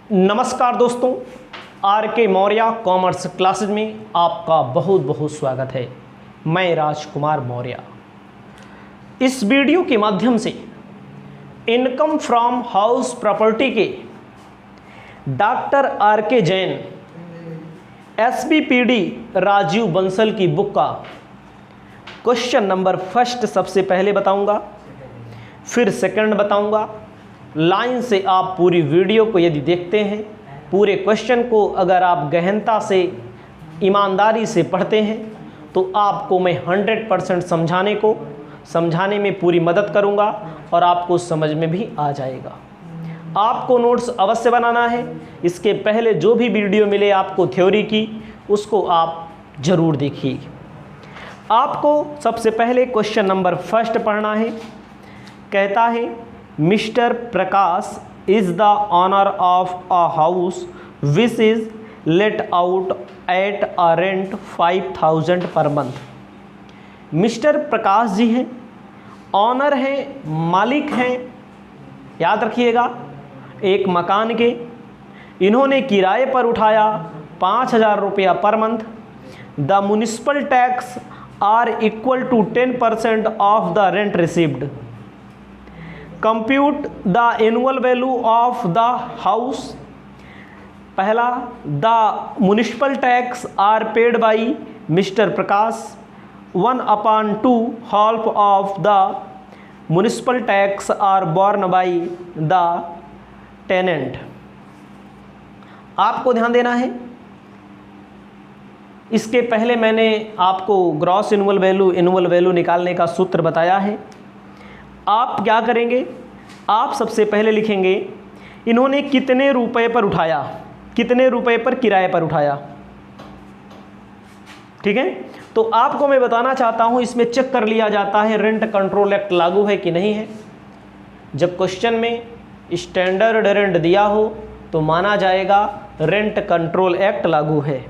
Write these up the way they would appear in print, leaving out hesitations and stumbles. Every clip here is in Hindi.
नमस्कार दोस्तों, आर के मौर्य कॉमर्स क्लासेज में आपका बहुत बहुत स्वागत है। मैं राजकुमार मौर्य। इस वीडियो के माध्यम से इनकम फ्रॉम हाउस प्रॉपर्टी के डॉक्टर आर के जैन, एसबीपीडी राजीव बंसल की बुक का क्वेश्चन नंबर फर्स्ट सबसे पहले बताऊंगा, फिर सेकंड बताऊंगा। लाइन से आप पूरी वीडियो को यदि देखते हैं, पूरे क्वेश्चन को अगर आप गहनता से, ईमानदारी से पढ़ते हैं, तो आपको मैं 100% समझाने में पूरी मदद करूंगा और आपको समझ में भी आ जाएगा। आपको नोट्स अवश्य बनाना है। इसके पहले जो भी वीडियो मिले आपको थ्योरी की, उसको आप ज़रूर देखिए। आपको सबसे पहले क्वेश्चन नंबर फर्स्ट पढ़ना है। कहता है, mister Prakash is the owner of a house which is let out at a rent 5000 per month. Mister Prakash ji हैं, ऑनर हैं, मालिक हैं, याद रखिएगा, एक मकान के। इन्होंने किराए पर उठाया 5000 रुपया पर month. The municipal tax are equal to 10% of the rent received. Compute the annual value of the house. पहला, the municipal tax are paid by mister Prakash. 1/2 half of the municipal tax are borne by the tenant. आपको ध्यान देना है, इसके पहले मैंने आपको ग्रॉस एनुअल वैल्यू निकालने का सूत्र बताया है। आप क्या करेंगे, आप सबसे पहले लिखेंगे इन्होंने कितने रुपए पर उठाया, कितने रुपए पर किराए पर उठाया। ठीक है, तो आपको मैं बताना चाहता हूं, इसमें चेक कर लिया जाता है रेंट कंट्रोल एक्ट लागू है कि नहीं है। जब क्वेश्चन में स्टैंडर्ड रेंट दिया हो तो माना जाएगा रेंट कंट्रोल एक्ट लागू है।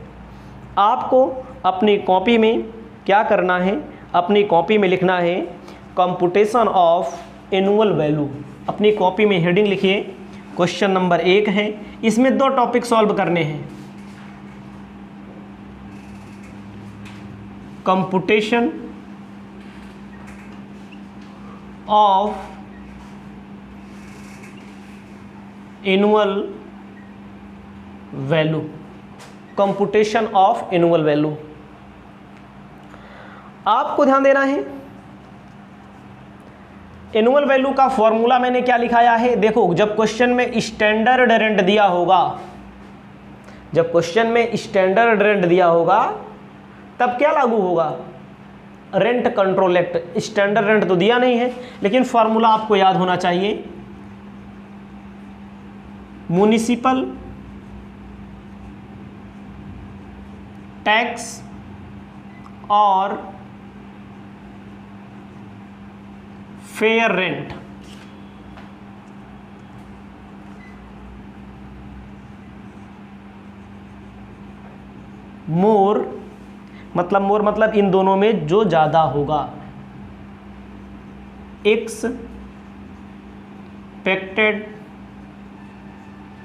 आपको अपनी कॉपी में क्या करना है, अपनी कॉपी में लिखना है कंप्यूटेशन ऑफ एनुअल वैल्यू। अपनी कॉपी में हेडिंग लिखिए, क्वेश्चन नंबर 1 है। इसमें 2 टॉपिक सॉल्व करने हैं, computation of annual value. Computation of annual value आपको ध्यान देना है। एनुअल वैल्यू का फॉर्मूला मैंने क्या लिखाया है, देखो, जब क्वेश्चन में स्टैंडर्ड रेंट दिया होगा, जब क्वेश्चन में स्टैंडर्ड रेंट दिया होगा तब क्या लागू होगा, rent control act. Standard rent तो दिया नहीं है, लेकिन फॉर्मूला आपको याद होना चाहिए। म्युनिसिपल टैक्स और फेयर रेंट। मोर मतलब इन दोनों में जो ज्यादा होगा। एक्सपेक्टेड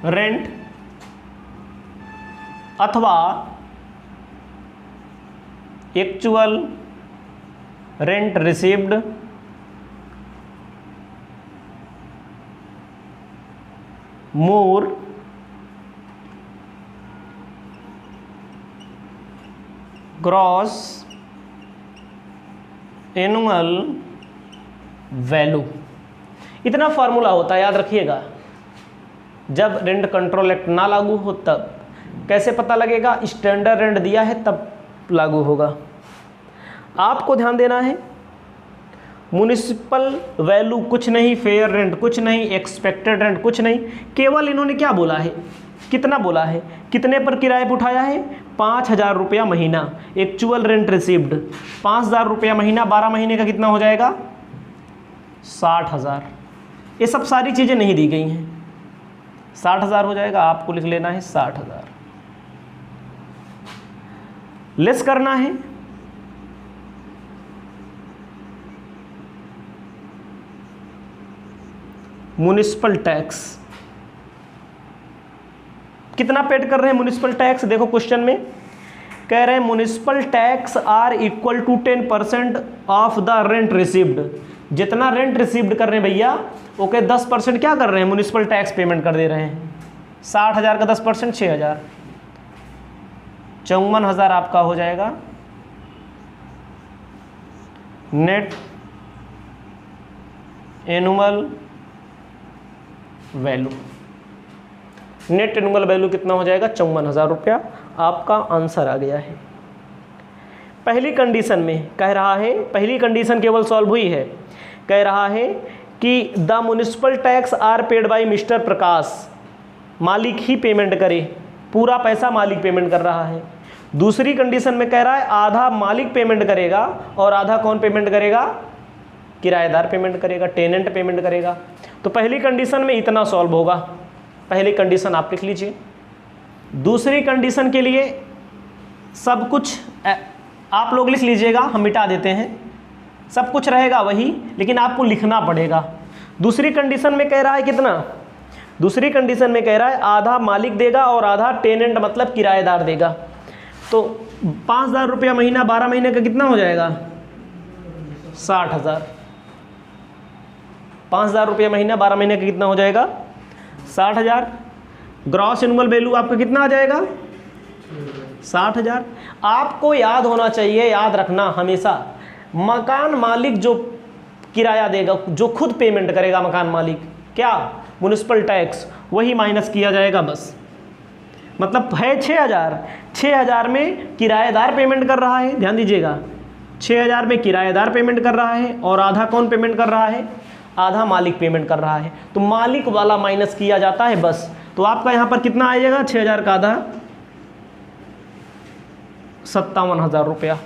रेंट अथवा एक्चुअल रेंट रिसीव्ड मोर ग्रॉस एनुअल वैल्यू। इतना फार्मूला होता है, याद रखिएगा। जब रेंट कंट्रोल एक्ट ना लागू हो तब कैसे पता लगेगा, स्टैंडर्ड रेंट दिया है तब लागू होगा। आपको ध्यान देना है, म्युनिसिपल वैल्यू कुछ नहीं, फेयर रेंट कुछ नहीं, एक्सपेक्टेड रेंट कुछ नहीं। केवल इन्होंने क्या बोला है, कितना बोला है, कितने पर किराए पर उठाया है, 5000 रुपया महीना। एक्चुअल रेंट रिसीव्ड 5000 रुपया महीना, 12 महीने का कितना हो जाएगा, 60,000। ये सब सारी चीज़ें नहीं दी गई हैं, 60,000 हो जाएगा। आपको लिख लेना है 60,000, लेस करना है। म्युनिसिपल टैक्स कितना पेड कर रहे हैं म्युनिसिपल टैक्स? देखो क्वेश्चन में कह रहे हैं municipal tax are equal to 10% of the rent received. जितना रेंट रिसीव्ड कर रहे हैं भैया ओके 10% क्या कर रहे हैं? म्युनिसिपल टैक्स पेमेंट कर दे रहे हैं। 60,000 का 10% 6,000, 54,000 आपका हो जाएगा net annual value. Net annual value कितना हो जाएगा? 54,000 रुपया। आपका आंसर आ गया है। पहली कंडीशन में कह रहा है, पहली कंडीशन केवल सॉल्व हुई है, कह रहा है कि the municipal tax are paid by mister Prakash, मालिक ही पेमेंट करे, पूरा पैसा मालिक पेमेंट कर रहा है। दूसरी कंडीशन में कह रहा है आधा मालिक पेमेंट करेगा और आधा कौन पेमेंट करेगा? किराएदार पेमेंट करेगा, टेनेंट पेमेंट करेगा। तो पहली कंडीशन में इतना सॉल्व होगा, पहली कंडीशन आप लिख लीजिए। दूसरी कंडीशन के लिए सब कुछ आप लोग लिख लीजिएगा, हम मिटा देते हैं, सब कुछ रहेगा वही, लेकिन आपको लिखना पड़ेगा। दूसरी कंडीशन में कह रहा है कितना? दूसरी कंडीशन में कह रहा है आधा मालिक देगा और आधा टेनेंट मतलब किराएदार देगा। तो 5,000 रुपया महीना 12 महीने का कितना हो जाएगा? 60,000। 5,000 रुपया महीना 12 महीने का कितना हो जाएगा? 60,000। ग्रॉस एनुअल वैल्यू आपका कितना आ जाएगा? 60,000। आपको याद होना चाहिए, याद रखना हमेशा, मकान मालिक जो किराया देगा, जो खुद पेमेंट करेगा मकान मालिक, क्या? म्युनिसिपल टैक्स, वही माइनस किया जाएगा बस। मतलब है 6,000, 6,000 में किराएदार पेमेंट कर रहा है, ध्यान दीजिएगा, 6,000 में किराएदार पेमेंट कर रहा है और आधा कौन पेमेंट कर रहा है? आधा मालिक पेमेंट कर रहा है। तो मालिक वाला माइनस किया जाता है बस। तो आपका यहाँ पर कितना आएगा? 6,000 का आधा 57,000 रुपया।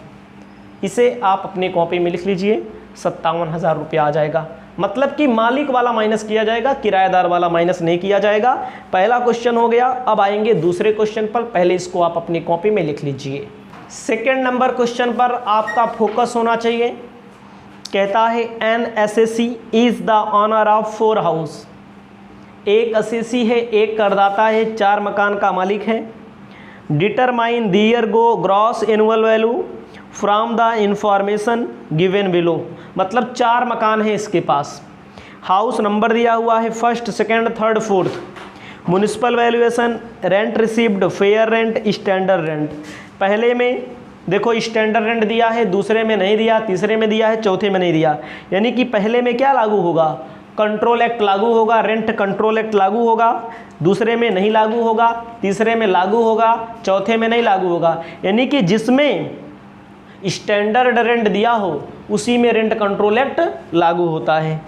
इसे आप अपने कॉपी में लिख लीजिए, 57,000 रुपया आ जाएगा। मतलब कि मालिक वाला माइनस किया जाएगा, किराएदार वाला माइनस नहीं किया जाएगा। पहला क्वेश्चन हो गया। अब आएंगे दूसरे क्वेश्चन पर, पहले इसको आप अपनी कॉपी में लिख लीजिए। सेकेंड नंबर क्वेश्चन पर आपका फोकस होना चाहिए। कहता है an assessee is the owner of 4 house. एक असेसी है, एक करदाता है, 4 मकान का मालिक है। Determine their go gross annual value from the information given below. मतलब 4 मकान है इसके पास, हाउस नंबर दिया हुआ है 1st, 2nd, 3rd, 4th। Municipal valuation, rent received, fair rent, standard rent. पहले में देखो स्टैंडर्ड रेंट दिया है, दूसरे में नहीं दिया, तीसरे में दिया है, चौथे में नहीं दिया। यानी कि पहले में क्या लागू होगा? कंट्रोल एक्ट लागू होगा, रेंट कंट्रोल एक्ट लागू होगा। दूसरे में नहीं लागू होगा, तीसरे में लागू होगा, चौथे में नहीं लागू होगा। यानी कि जिसमें स्टैंडर्ड रेंट दिया हो उसी में रेंट कंट्रोल एक्ट लागू होता है।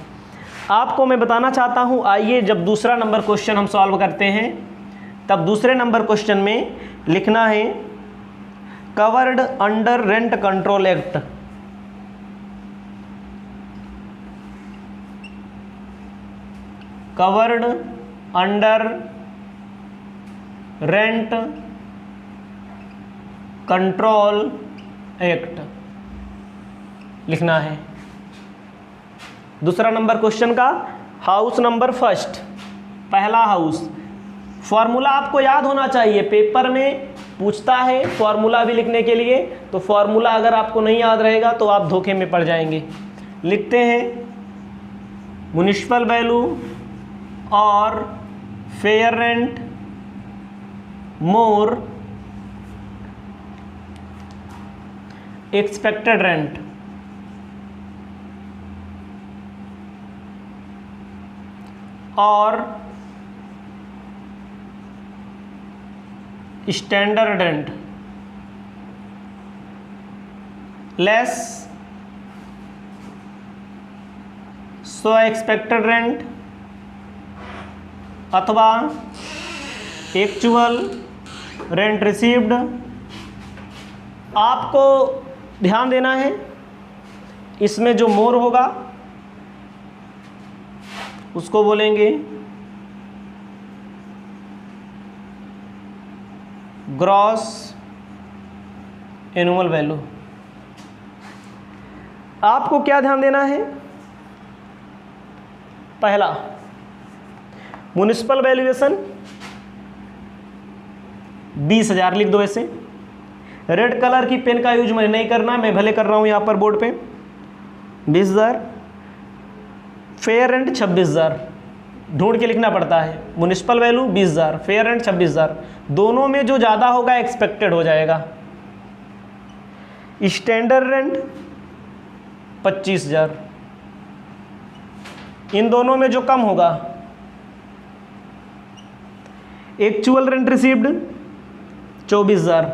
आपको मैं बताना चाहता हूँ, आइए जब दूसरा नंबर क्वेश्चन हम सॉल्व करते हैं तब दूसरे नंबर क्वेश्चन में लिखना है covered under rent control act. Covered under rent control act लिखना है। दूसरा नंबर क्वेश्चन का हाउस नंबर 1st, पहला हाउस। फॉर्मूला आपको याद होना चाहिए, पेपर में पूछता है फॉर्मूला भी लिखने के लिए, तो फॉर्मूला अगर आपको नहीं याद रहेगा तो आप धोखे में पड़ जाएंगे। लिखते हैं म्युनिसिपल वैल्यू और फेयर रेंट मोर एक्सपेक्टेड रेंट। और standard rent less so expected rent अथवा एक्चुअल रेंट रिसीव्ड। आपको ध्यान देना है, इसमें जो मोर होगा उसको बोलेंगे ग्रॉस एनुअल वैल्यू। आपको क्या ध्यान देना है? पहला म्युनिसिपल वैल्यूएशन 20,000 लिख दो ऐसे। रेड कलर की पेन का यूज मुझे नहीं करना, मैं भले कर रहा हूँ यहाँ पर बोर्ड पे। 20,000 फेयर रेंट 26,000 ढूंढ के लिखना पड़ता है। म्युनिसिपल वैल्यू 20,000, फेयर रेंट 26,000, दोनों में जो ज़्यादा होगा एक्सपेक्टेड हो जाएगा। स्टैंडर्ड रेंट 25,000, इन दोनों में जो कम होगा। एक्चुअल रेंट रिसीव्ड 24,000,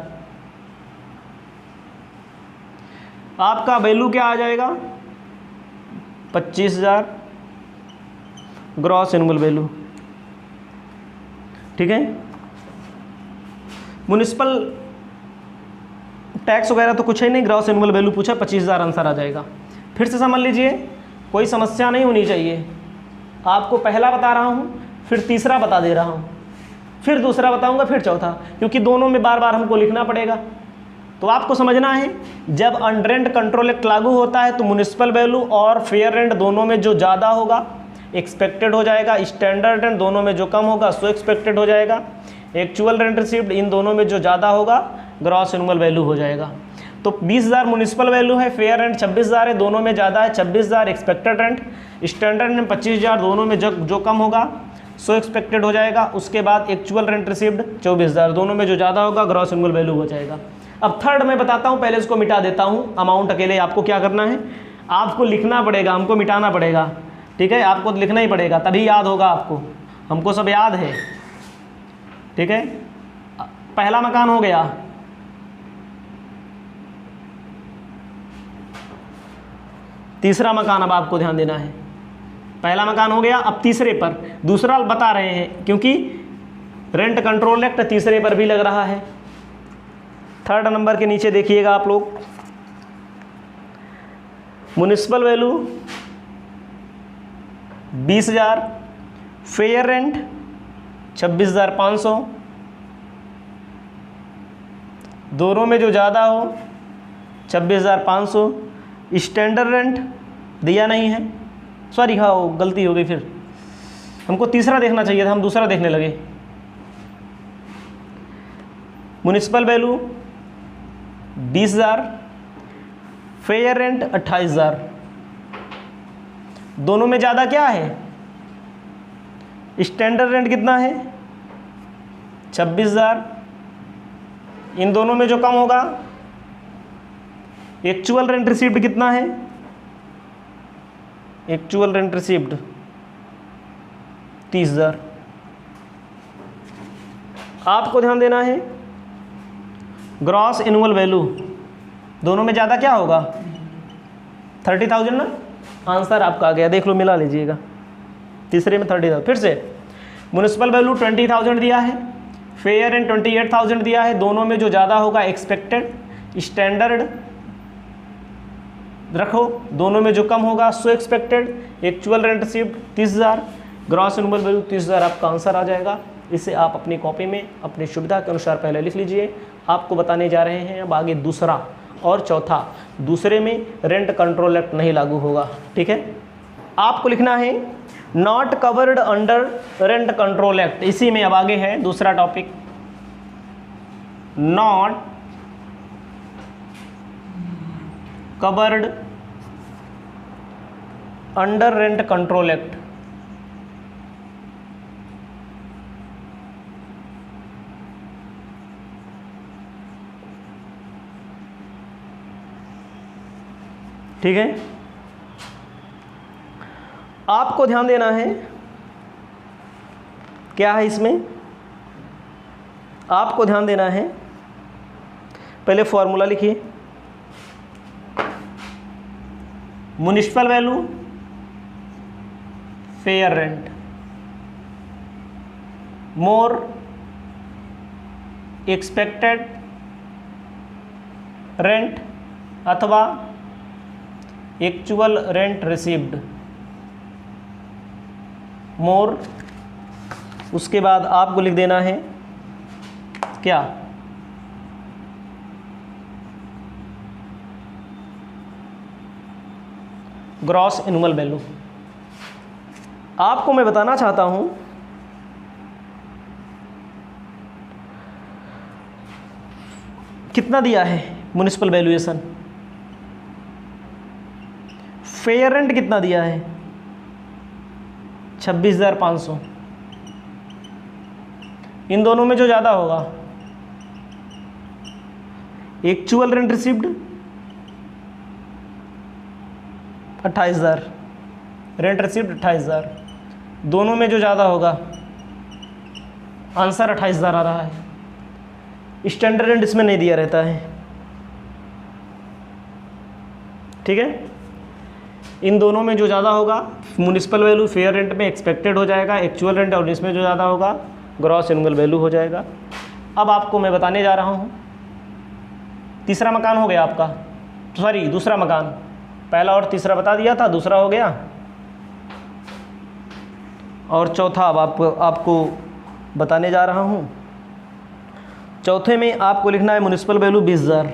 आपका वैल्यू क्या आ जाएगा 25,000 ग्रॉस एनुअल वैल्यू। ठीक है, म्युनिसिपल टैक्स वगैरह तो कुछ है नहीं, ग्रॉस एनुअल वैल्यू पूछा, 25,000 आंसर आ जाएगा। फिर से समझ लीजिए, कोई समस्या नहीं होनी चाहिए। आपको पहला बता रहा हूँ, फिर तीसरा बता दे रहा हूँ, फिर दूसरा बताऊँगा, फिर चौथा, क्योंकि दोनों में बार बार हमको लिखना पड़ेगा। तो आपको समझना है, जब अनरेंट कंट्रोल एक्ट लागू होता है तो म्युनिसिपल वैल्यू और फेयर रेंट दोनों में जो ज़्यादा होगा एक्सपेक्टेड हो जाएगा, स्टैंडर्ड रेंट दोनों में जो कम होगा सो एक्सपेक्टेड हो जाएगा, एक्चुअल रेंट रिसीव्ड इन दोनों में जो ज़्यादा होगा ग्रॉस एनुअल वैल्यू हो जाएगा। तो 20,000 म्युनिसिपल वैल्यू है, फेयर रेंट 26,000 है, दोनों में ज़्यादा है 26,000 एक्सपेक्टेड रेंट, स्टैंडर्ड रेंट 25,000 दोनों में जो कम होगा सो एक्सपेक्टेड हो जाएगा। उसके बाद एक्चुअल रेंट रिसीव्ड 24,000 दोनों में जो ज़्यादा होगा ग्रॉस एनुअल वैल्यू हो जाएगा। अब थर्ड मैं बताता हूँ, पहले इसको मिटा देता हूँ। अमाउंट अकेले आपको क्या करना है, आपको लिखना पड़ेगा, हमको मिटाना पड़ेगा। ठीक है, आपको लिखना ही पड़ेगा, तभी याद होगा आपको, हमको सब याद है। ठीक है, पहला मकान हो गया, तीसरा मकान अब आपको ध्यान देना है। पहला मकान हो गया, अब तीसरे पर, दूसरा बता रहे हैं क्योंकि रेंट कंट्रोल एक्ट तीसरे पर भी लग रहा है। थर्ड नंबर के नीचे देखिएगा आप लोग, म्युनिसिपल वैल्यू 20,000, फेयर रेंट 26,500, दोनों में जो ज़्यादा हो 26,500, स्टैंडर्ड रेंट दिया नहीं है, सॉरी हाँ गलती हो गई, फिर हमको तीसरा देखना चाहिए था, हम दूसरा देखने लगे। म्युनिसिपल वैल्यू 20,000, फेयर रेंट 28,000, दोनों में ज़्यादा क्या है, स्टैंडर्ड रेंट कितना है 26,000, इन दोनों में जो कम होगा एक्चुअल रेंट रिसीव्ड कितना है, एक्चुअल रेंट रिसीव्ड 30,000। आपको ध्यान देना है, ग्रॉस एनुअल वैल्यू दोनों में ज़्यादा क्या होगा 30,000 ना, आंसर आपका आ गया, देख लो मिला लीजिएगा, तीसरे में 30,000। फिर से म्युनिसिपल वैल्यू 20,000 दिया है, फेयर रेंट 28,000 दिया है, दोनों में जो ज़्यादा होगा एक्सपेक्टेड, स्टैंडर्ड रखो, दोनों में जो कम होगा सो expected, actual rent received 30,000, gross annual value 30,000 आपका आंसर आ जाएगा। इसे आप अपनी कॉपी में अपनी सुविधा के अनुसार पहले लिख लीजिए। आपको बताने जा रहे हैं अब आगे दूसरा और चौथा। दूसरे में रेंट कंट्रोल एक्ट नहीं लागू होगा। ठीक है, आपको लिखना है not covered under rent control act. इसी में अब आगे है दूसरा topic, not covered under rent control act. ठीक है, आपको ध्यान देना है क्या है इसमें, आपको ध्यान देना है, पहले फॉर्मूला लिखिए, म्युनिसिपल वैल्यू फेयर रेंट मोर एक्सपेक्टेड रेंट अथवा एक्चुअल रेंट रिसीव्ड मोर। उसके बाद आपको लिख देना है क्या, ग्रॉस एनुअल वैल्यू। आपको मैं बताना चाहता हूं कितना दिया है म्युनिसिपल वैल्यूएशन, फेयर रेंट कितना दिया है 26,500। इन दोनों में जो ज़्यादा होगा, actual rent received 28,000, rent received 28,000, दोनों में जो ज़्यादा होगा, आंसर 28,000 आ रहा है। स्टैंडर्ड रेंट इसमें नहीं दिया रहता है, ठीक है। इन दोनों में जो ज़्यादा होगा, म्युनिसिपल वैल्यू फेयर रेंट में एक्सपेक्टेड हो जाएगा, एक्चुअल रेंट और इसमें जो ज़्यादा होगा ग्रॉस एनुअल वैल्यू हो जाएगा। अब आपको मैं बताने जा रहा हूँ, तीसरा मकान हो गया आपका, सॉरी दूसरा मकान, पहला और तीसरा बता दिया था, दूसरा हो गया, और चौथा अब आपको बताने जा रहा हूँ। चौथे में आपको लिखना है म्युनिसिपल वैल्यू 20,000,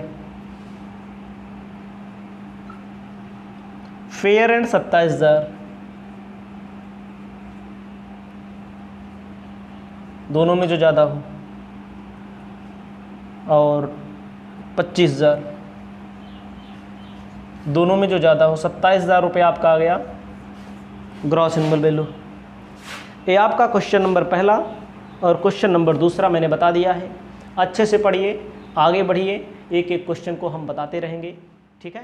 फेयर रेंट 27,000, दोनों में जो ज़्यादा हो, और 25,000, दोनों में जो ज़्यादा हो, 27,000 रुपये आपका आ गया ग्रॉस एनुअल वैल्यू। ये आपका क्वेश्चन नंबर पहला और क्वेश्चन नंबर दूसरा मैंने बता दिया है। अच्छे से पढ़िए, आगे बढ़िए, एक एक क्वेश्चन को हम बताते रहेंगे, ठीक है।